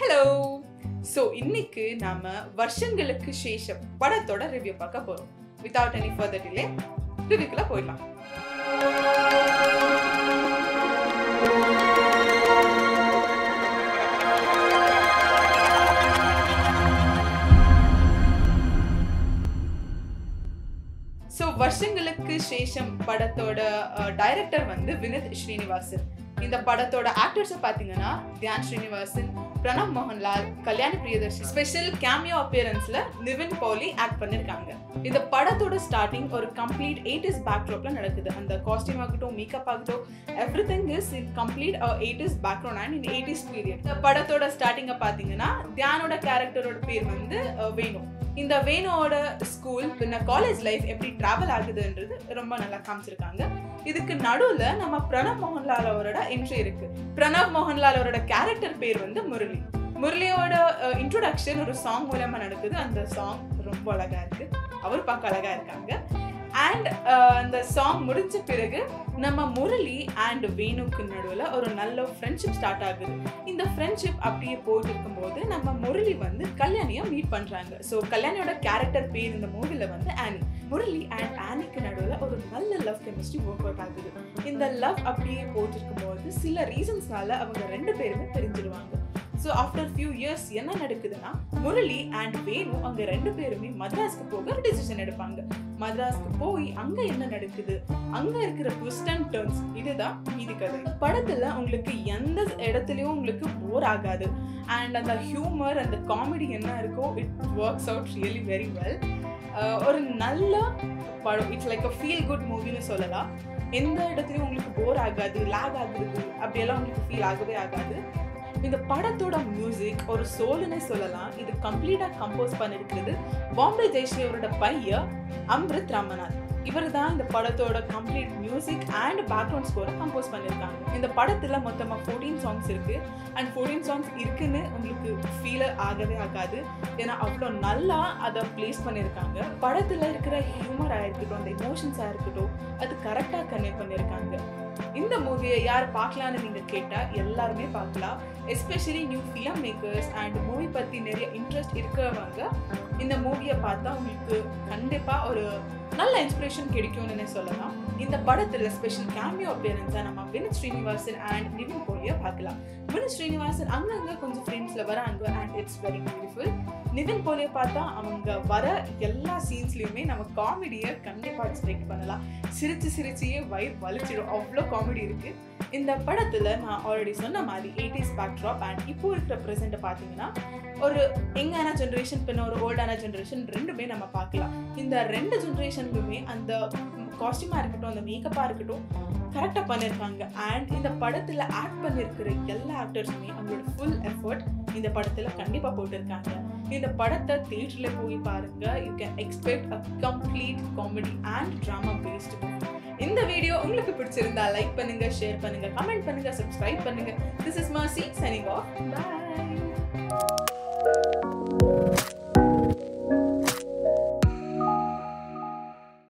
Hello. So இன்னைக்கு நாம வருஷங்களுக்கு சேஷம் படத்தோட ரிவ்யூ பார்க்க போறோம். வித்வுட் எனி ஃபர்தர் டிலே ரிவ்யூக்குள்ள போயிடலாம். ஸோ வருஷங்களுக்கு சேஷம் படத்தோட டைரக்டர் வந்து வினித் ஸ்ரீனிவாசன். இந்த படத்தோட ஆக்டர்ஸை பார்த்தீங்கன்னா தியான் ஸ்ரீனிவாசன், பிரணவ் மோகன்லால், கல்யாணி பிரியதர்ஷன். ஸ்பெஷல் கேமியோ அப்பியரன்ஸ்ல நிவின் பௌலி ஆக்ட் பண்ணிருக்காங்க. இந்த படத்தோட ஸ்டார்டிங் ஒரு கம்ப்ளீட் 80s பேக்ட்ராப்ல நடக்குது. அந்த காஸ்டியூம் ஆகட்டும், மேக்கப் ஆகட்டும், everything is in complete 80s background and in 80s period. இந்த படத்தோட ஸ்டார்டிங்கை பார்த்தீங்கன்னா தியானோட கேரக்டரோட பேர் வந்து வேணு. இந்த வேணுவோட ஸ்கூல் பின்ன காலேஜ் லைஃப் எப்படி டிராவல் ஆகுதுன்றது ரொம்ப நல்லா காமிச்சிருக்காங்க. இதுக்கு நடுவுல நம்ம பிரணவ் மோகன்லால் அவரோட என்ட்ரி இருக்கு. பிரணவ் மோகன்லால் அவரோட கேரக்டர் பேர் வந்து முரளி. முரளியோட இன்ட்ரோடக்ஷன் ஒரு சாங் மூலமா நடக்குது. அந்த சாங் ரொம்ப அழகா இருக்கு. அவர் பார்க்க அழகா இருக்காங்க. அண்ட் அந்த சாங் முடிஞ்ச பிறகு நம்ம முரளி அண்ட் வேணுக்கு நடுவில் ஒரு நல்ல ஃப்ரெண்ட்ஷிப் ஸ்டார்ட் ஆகுது. இந்த ஃப்ரெண்ட்ஷிப் அப்படியே போயிட்டு இருக்கும்போது நம்ம முரளி வந்து கல்யாணியை மீட் பண்றாங்க. ஸோ கல்யாணியோட கேரக்டர் பேர் இந்த மூவில வந்து ஆனி. முரளி அண்ட் ஆனிக்கு நடுவில் ஒரு நல்ல லவ் கெமிஸ்ட்ரி ஒர்க் அவுட் ஆகுது. இந்த லவ் அப்படியே போயிட்டு இருக்கும்போது சில ரீசன்ஸ்னால அவங்க ரெண்டு பேருமே தெரிஞ்சிருவாங்க. ஸோ ஆஃப்டர் ஃபியூ இயர்ஸ் என்ன நடக்குதுன்னா முரளி அண்ட் வேணு அவங்க ரெண்டு பேருமே மദ്രാஸ்க்கு போக டிசிஷன் எடுப்பாங்க. மദ്രാஸ்க்கு போய் அங்க என்ன நடக்குது, அங்க இருக்கிற ட்விஸ்ட் அண்ட் டர்ன்ஸ், இதுதான் மீதி கதை. படத்துல உங்களுக்கு எந்த இடத்துலயும் உங்களுக்கு போர் ஆகாது. அண்ட் அந்த ஹியூமர் அந்த காமெடி என்ன இருக்கோ it works out really very well. ஒரு நல்ல படம். It's like a feel good மூவின்னு சொல்லலாம். எந்த இடத்துலயும் உங்களுக்கு போர் ஆகாது, லேக் ஆகுது அப்படியெல்லாம் உங்களுக்கு ஃபீல் ஆகவே ஆகாது. இந்த படத்தோட மியூசிக் ஒரு சோல்னே சொல்லலாம். இது கம்ப்ளீட்டா கம்போஸ் பண்ணிருக்கிறது பாம்பே ஜெயஸ்ரீ அவரோட பையன் அம்ரித் ராமநாத். இவர் தான் இந்த படத்தோட கம்ப்ளீட் மியூசிக் அண்ட் பேக்ரவுண்ட் ஸ்கோரை கம்போஸ் பண்ணியிருக்காங்க. இந்த படத்துல மொத்தமாக 14 சாங்ஸ் இருக்கு. அண்ட் 14 சாங்ஸ் இருக்குன்னு உங்களுக்கு ஃபீல் ஆகவே ஆகாது. ஏன்னா அவ்வளோ நல்லா அதை பிளேஸ் பண்ணியிருக்காங்க. படத்துல இருக்கிற ஹியூமராக இருக்கட்டும், அந்த எமோஷன்ஸாக இருக்கட்டும், அது கரெக்டாக கன்வே பண்ணியிருக்காங்க. இந்த மூவியை யார் பார்க்கலான்னு நீங்க கேட்டா எல்லாருமே பார்க்கலாம். Especially new film makers and movie பத்தி நிறைய இன்ட்ரெஸ்ட் இருக்கிறவங்க இந்த மூவியை பார்த்தா உங்களுக்கு கண்டிப்பா ஒரு நல்ல இன்ஸ்பிரேஷன் கிடைக்கும்னு சொல்லலாம். இந்த படத்துல ஸ்பெஷல் கேமியோ அப்பியரன்ஸா நம்ம வினித் ஸ்ரீனிவாசன் அண்ட் நிவின் பௌலியை பார்க்கலாம். வினித் ஸ்ரீனிவாசன் அங்கங்க கொஞ்சம் ஃப்ரெண்ட்ஸ்ல வராங்க and it's very beautiful. Nivin பௌலியை பார்த்தா அவங்க வர எல்லா சீன்ஸ்லயுமே நம்ம காமெடியை கண்டிப்பா எக்ஸ்பெக்ட் பண்ணலாம். சிரிச்சியே வைப் வலிச்சிடும், அவ்வளோ காமெடி இருக்கு இந்த படத்துல. நான் ஆல்ரெடி சொன்ன மாதிரி 80s பேக்ட்ராப் அண்ட் இப்போ இருக்கிற ப்ரெசென்ட்டை பார்த்தீங்கன்னா ஒரு யங்கான ஜென்ரேஷன் பின்ன ஒரு ஓல்டான ஜென்ரேஷன் ரெண்டுமே நம்ம பார்க்கலாம். இந்த ரெண்டு ஜென்ரேஷனுக்குமே அந்த காஸ்டியூமா இருக்கட்டும், அந்த மேக்கப்பா இருக்கட்டும் கரெக்டாக பண்ணியிருக்காங்க. அண்ட் இந்த படத்துல ஆக்ட் பண்ணியிருக்கிற எல்லா ஆக்டர்ஸுமே அவங்களோட ஃபுல் எஃபர்ட் இந்த படத்துல கண்டிப்பா போட்டிருக்காங்க. இந்த படத்தை தியேட்டர்ல போய் பாருங்க. You can expect a complete comedy and drama based. இந்த வீடியோ உங்களுக்கு பிடிச்சிருந்தா லைக் பண்ணுங்க, ஷேர் பண்ணுங்க, கமெண்ட் பண்ணுங்க, சப்ஸ்கிரைப் பண்ணுங்க. This is Mercy signing off. By.